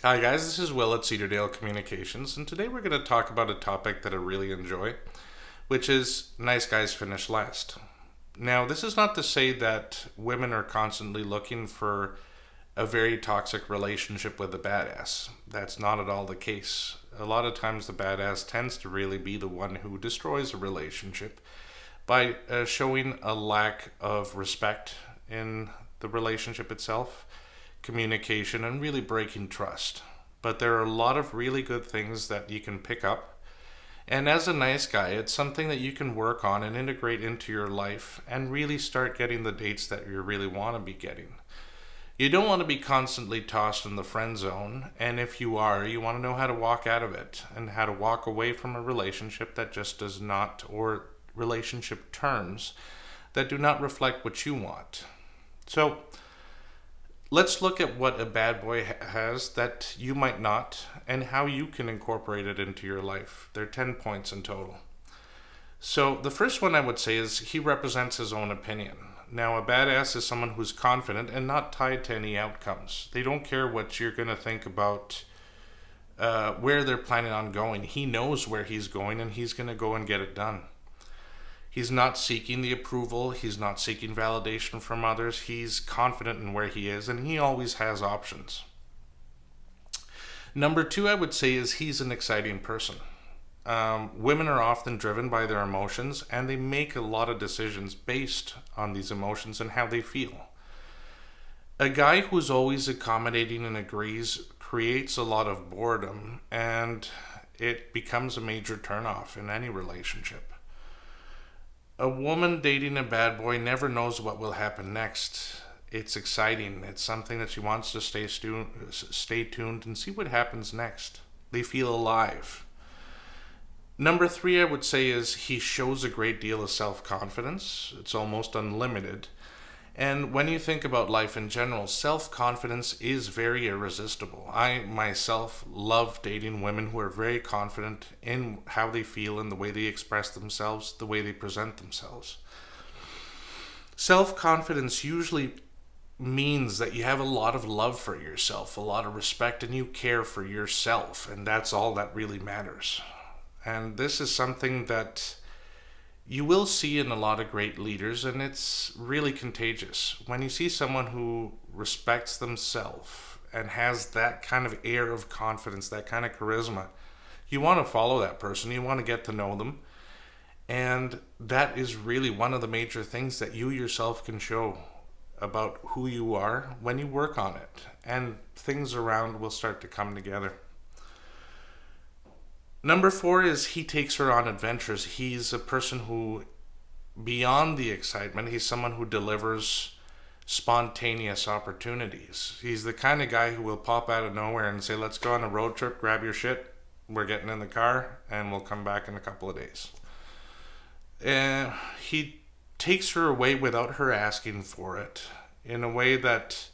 Hi guys, this is Will at Cedardale Communications, and today we're going to talk about a topic that I really enjoy, which is nice guys finish last. Now, this is not to say that women are constantly looking for a very toxic relationship with a badass. That's not at all the case. A lot of times, the badass tends to really be the one who destroys a relationship by showing a lack of respect in the relationship itself, communication, and really breaking trust. But there are a lot of really good things that you can pick up. And as a nice guy, it's something that you can work on and integrate into your life and really start getting the dates that you really want to be getting. You don't want to be constantly tossed in the friend zone, and if you are, you want to know how to walk out of it and how to walk away from a relationship that just does not, or relationship terms that do not reflect what you want. So, let's look at what a bad boy has that you might not and how you can incorporate it into your life. There are 10 points in total. So, the first one I would say is he represents his own opinion. Now, a badass is someone who's confident and not tied to any outcomes. They don't care what you're going to think about where they're planning on going. He knows where he's going and he's going to go and get it done. He's not seeking the approval. He's not seeking validation from others. He's confident in where he is, and he always has options. Number two, I would say, is he's an exciting person. Women are often driven by their emotions, and they make a lot of decisions based on these emotions and how they feel. A guy who's always accommodating and agrees creates a lot of boredom, and it becomes a major turnoff in any relationship. A woman dating a bad boy never knows what will happen next. It's exciting. It's something that she wants to stay tuned and see what happens next. They feel alive. Number three, I would say, is he shows a great deal of self confidence. It's almost unlimited. And when you think about life in general, self confidence is very irresistible. I myself love dating women who are very confident in how they feel and the way they express themselves, the way they present themselves. Self confidence usually means that you have a lot of love for yourself, a lot of respect, and you care for yourself, and that's all that really matters. And this is something that you will see in a lot of great leaders, and it's really contagious. When you see someone who respects themselves and has that kind of air of confidence, that kind of charisma, you want to follow that person, you want to get to know them. And that is really one of the major things that you yourself can show about who you are when you work on it. And things around will start to come together. Number four is he takes her on adventures. He's a person who, beyond the excitement, he's someone who delivers spontaneous opportunities. He's the kind of guy who will pop out of nowhere and say, let's go on a road trip, grab your shit, we're getting in the car, and we'll come back in a couple of days. And he takes her away without her asking for it in a way that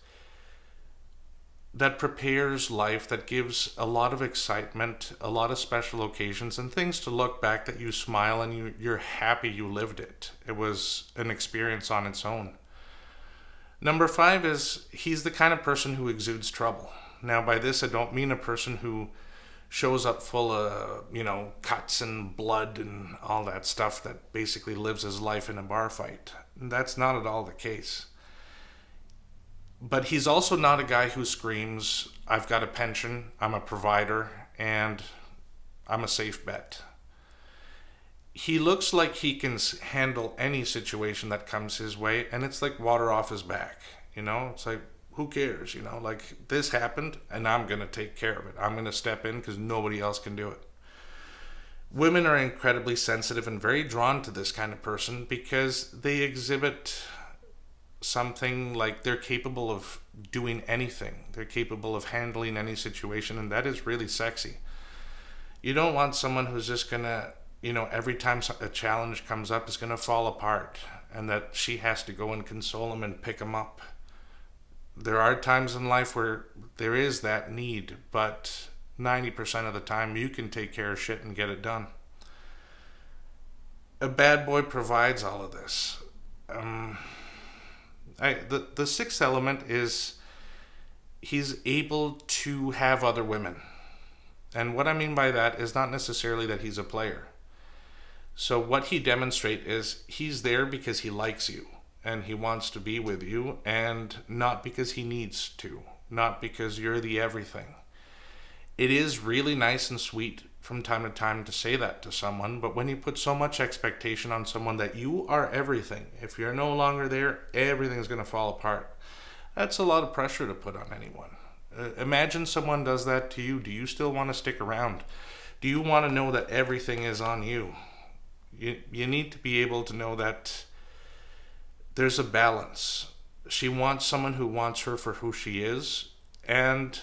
prepares life, that gives a lot of excitement, a lot of special occasions, and things to look back that you smile and you're happy you lived it. It was an experience on its own. Number five is he's the kind of person who exudes trouble. Now, by this, I don't mean a person who shows up full of, cuts and blood and all that stuff that basically lives his life in a bar fight. That's not at all the case. But he's also not a guy who screams, I've got a pension, I'm a provider, and I'm a safe bet. He looks like he can handle any situation that comes his way, and it's like water off his back. It's like, who cares? Like this happened, and I'm going to take care of it. I'm going to step in because nobody else can do it. Women are incredibly sensitive and very drawn to this kind of person because they exhibit something like they're capable of doing anything. They're capable of handling any situation, and that is really sexy. You don't want someone who's just gonna, every time a challenge comes up, is gonna fall apart, and that she has to go and console him and pick him up. There are times in life where there is that need, but 90% of the time you can take care of shit and get it done. A bad boy provides all of this. The sixth element is he's able to have other women. And what I mean by that is not necessarily that he's a player. So what he demonstrates is he's there because he likes you and he wants to be with you, and not because he needs to, not because you're the everything. It is really nice and sweet from time to time to say that to someone, but when you put so much expectation on someone that you are everything, if you're no longer there, everything's going to fall apart. That's a lot of pressure to put on anyone. Imagine someone does that to you. Do you still want to stick around? Do you want to know that everything is on you? You need to be able to know that there's a balance. She wants someone who wants her for who she is, and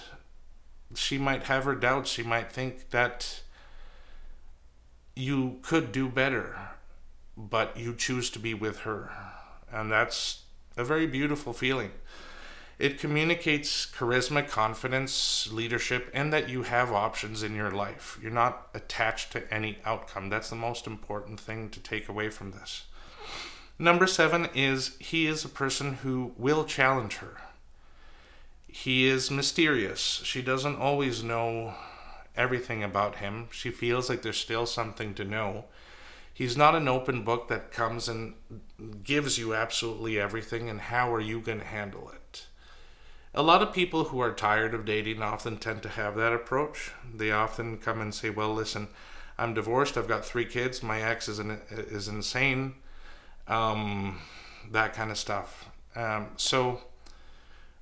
she might have her doubts. She might think that you could do better, but you choose to be with her. And that's a very beautiful feeling. It communicates charisma, confidence, leadership, and that you have options in your life. You're not attached to any outcome. That's the most important thing to take away from this. Number 7 is he is a person who will challenge her. He is mysterious. She doesn't always know everything about him. She feels like there's still something to know. He's not an open book that comes and gives you absolutely everything, and how are you going to handle it? A lot of people who are tired of dating often tend to have that approach. They often come and say, well, listen, I'm divorced, I've got 3 kids, my ex is insane, that kind of stuff. So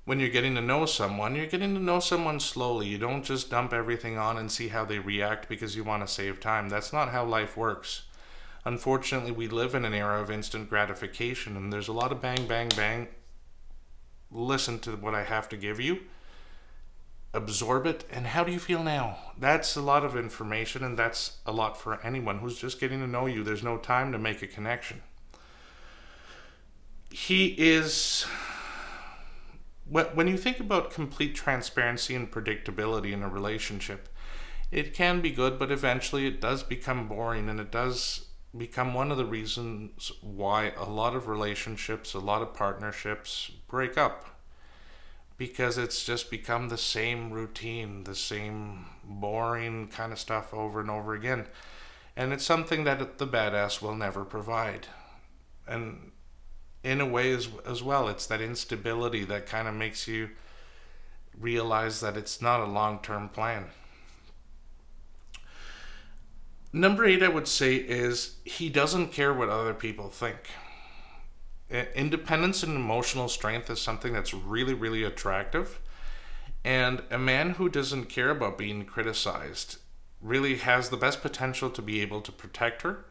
when you're getting to know someone, you're getting to know someone slowly. You don't just dump everything on and see how they react because you want to save time. That's not how life works. Unfortunately, we live in an era of instant gratification, and there's a lot of bang, bang, bang. Listen to what I have to give you, absorb it, and how do you feel now? That's a lot of information, and that's a lot for anyone who's just getting to know you. There's no time to make a connection. He is, when you think about complete transparency and predictability in a relationship, it can be good, but eventually it does become boring, and it does become one of the reasons why a lot of relationships, a lot of partnerships break up, because it's just become the same routine, the same boring kind of stuff over and over again. And it's something that the badass will never provide. And in a way as well, it's that instability that kind of makes you realize that it's not a long-term plan. Number 8, I would say, is he doesn't care what other people think. Independence and emotional strength is something that's really, really attractive. And a man who doesn't care about being criticized really has the best potential to be able to protect her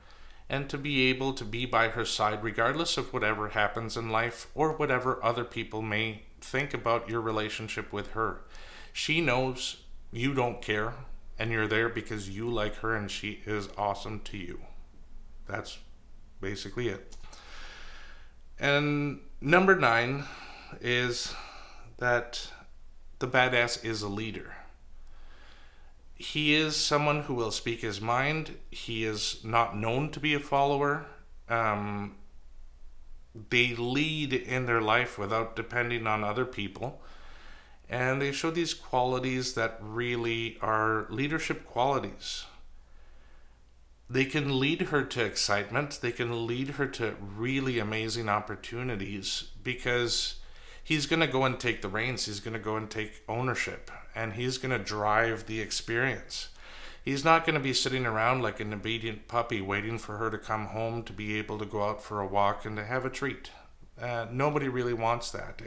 and to be able to be by her side regardless of whatever happens in life or whatever other people may think about your relationship with her. She knows you don't care, and you're there because you like her and she is awesome to you. That's basically it. And number 9 is that the badass is a leader. He is someone who will speak his mind. He is not known to be a follower. They lead in their life without depending on other people. And they show these qualities that really are leadership qualities. They can lead her to excitement. They can lead her to really amazing opportunities because he's going to go and take the reins. He's going to go and take ownership, and he's going to drive the experience. He's not going to be sitting around like an obedient puppy waiting for her to come home to be able to go out for a walk and to have a treat. Nobody really wants that.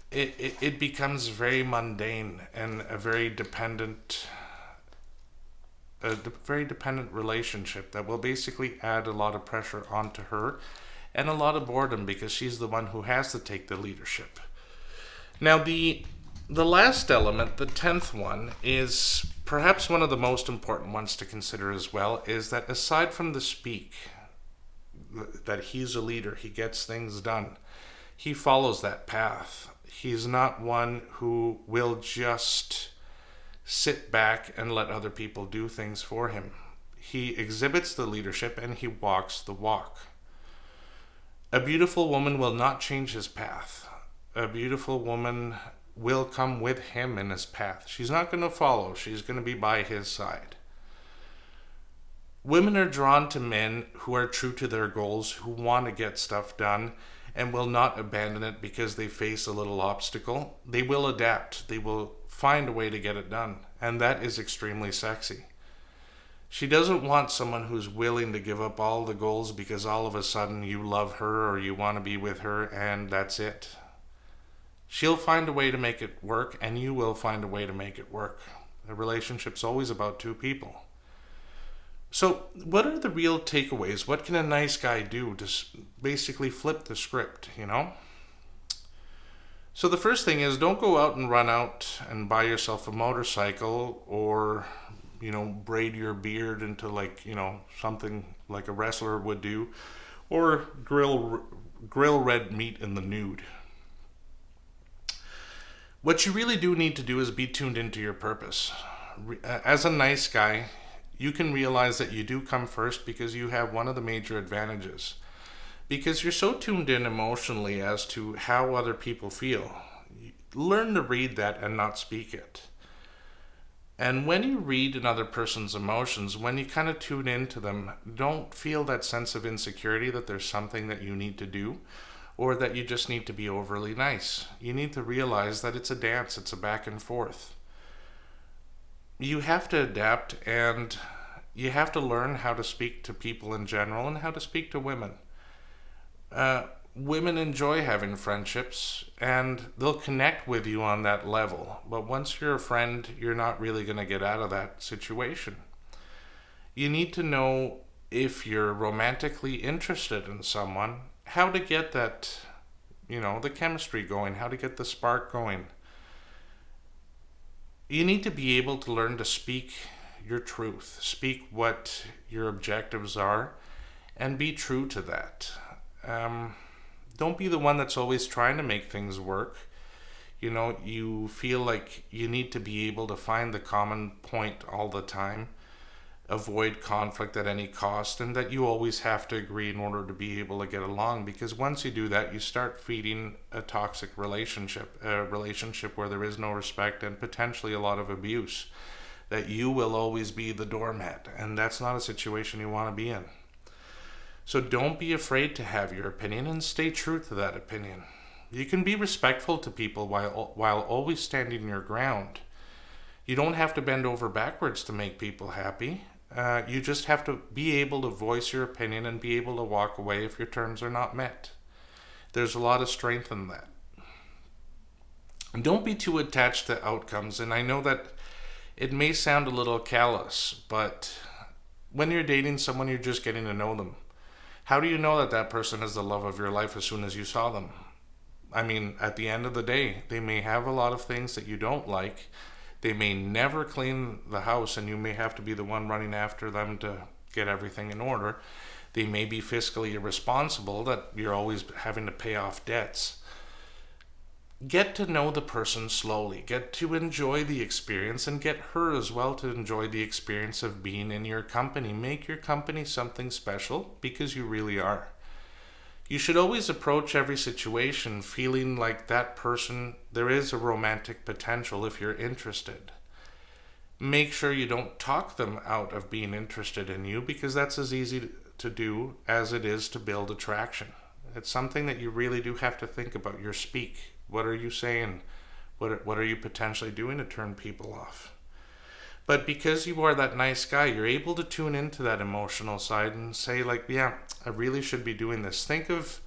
It becomes very mundane and a very dependent relationship that will basically add a lot of pressure onto her and a lot of boredom because she's the one who has to take the leadership. Now the last element, the 10th one, is perhaps one of the most important ones to consider as well, is that aside from the speak, that he's a leader, he gets things done, he follows that path. He's not one who will just sit back and let other people do things for him. He exhibits the leadership and he walks the walk. A beautiful woman will not change his path. a beautiful woman will come with him in his path. She's not going to follow, she's going to be by his side. Women are drawn to men who are true to their goals, who want to get stuff done, and will not abandon it because they face a little obstacle. They will adapt. They will find a way to get it done. And that is extremely sexy. She doesn't want someone who's willing to give up all the goals because all of a sudden you love her or you want to be with her and that's it. She'll find a way to make it work, and you will find a way to make it work. A relationship's always about two people. So, what are the real takeaways? What can a nice guy do to basically flip the script, you know? So the first thing is, don't go out and run out and buy yourself a motorcycle or, braid your beard into something like a wrestler would do, or grill red meat in the nude. What you really do need to do is be tuned into your purpose. As a nice guy, you can realize that you do come first because you have one of the major advantages. Because you're so tuned in emotionally as to how other people feel. Learn to read that and not speak it. And when you read another person's emotions, when you kind of tune into them, don't feel that sense of insecurity that there's something that you need to do or that you just need to be overly nice. You need to realize that it's a dance, it's a back and forth. You have to adapt, and you have to learn how to speak to people in general and how to speak to women. Women enjoy having friendships, and they'll connect with you on that level. But once you're a friend, you're not really going to get out of that situation. You need to know, if you're romantically interested in someone, how to get that, the chemistry going, how to get the spark going. You need to be able to learn to speak your truth, speak what your objectives are, and be true to that. Don't be the one that's always trying to make things work. You feel like you need to be able to find the common point all the time, avoid conflict at any cost, and that you always have to agree in order to be able to get along, because once you do that, you start feeding a toxic relationship, a relationship where there is no respect and potentially a lot of abuse, that you will always be the doormat, and that's not a situation you want to be in. So don't be afraid to have your opinion and stay true to that opinion. You can be respectful to people while always standing your ground. You don't have to bend over backwards to make people happy. You just have to be able to voice your opinion and be able to walk away if your terms are not met. There's a lot of strength in that. And don't be too attached to outcomes. And I know that it may sound a little callous, but when you're dating someone, you're just getting to know them. How do you know that that person is the love of your life as soon as you saw them? I mean, at the end of the day, they may have a lot of things that you don't like. They may never clean the house, and you may have to be the one running after them to get everything in order. They may be fiscally irresponsible, that you're always having to pay off debts. Get to know the person slowly. Get to enjoy the experience, and get her as well to enjoy the experience of being in your company. Make your company something special, because you really are. You should always approach every situation feeling like that person, there is a romantic potential if you're interested. Make sure you don't talk them out of being interested in you, because that's as easy to do as it is to build attraction. It's something that you really do have to think about. Your speak. What are you saying? What are you potentially doing to turn people off? But because you are that nice guy, you're able to tune into that emotional side and say, yeah, I really should be doing this. Think of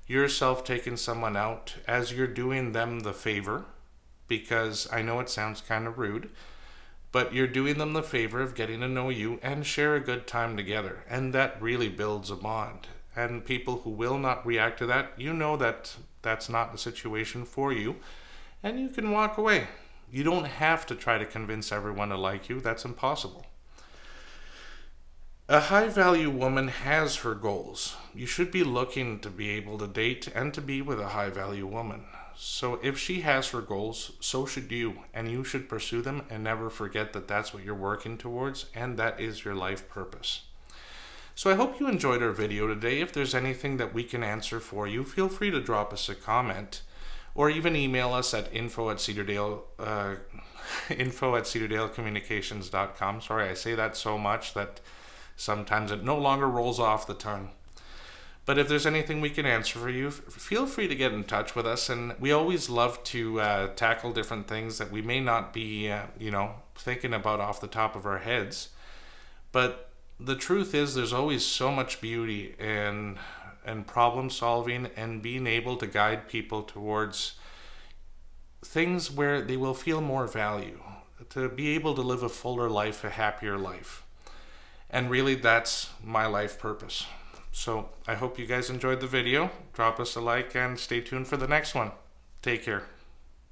yourself taking someone out as you're doing them the favor, because I know it sounds kind of rude, but you're doing them the favor of getting to know you and share a good time together. And that really builds a bond. And people who will not react to that, that that's not the situation for you, and you can walk away. You don't have to try to convince everyone to like you. That's impossible. A high-value woman has her goals. You should be looking to be able to date and to be with a high-value woman. So if she has her goals, so should you. And you should pursue them and never forget that that's what you're working towards, and that is your life purpose. So I hope you enjoyed our video today. If there's anything that we can answer for you, feel free to drop us a comment. or even email us at info@cedardalecommunications.com. Sorry, I say that so much that sometimes it no longer rolls off the tongue. But if there's anything we can answer for you, feel free to get in touch with us. And we always love to tackle different things that we may not be, thinking about off the top of our heads. But the truth is, there's always so much beauty in problem solving and being able to guide people towards things where they will feel more value, to be able to live a fuller life, a happier life. And really, that's my life purpose. So I hope you guys enjoyed the video. Drop us a like and stay tuned for the next one. Take care.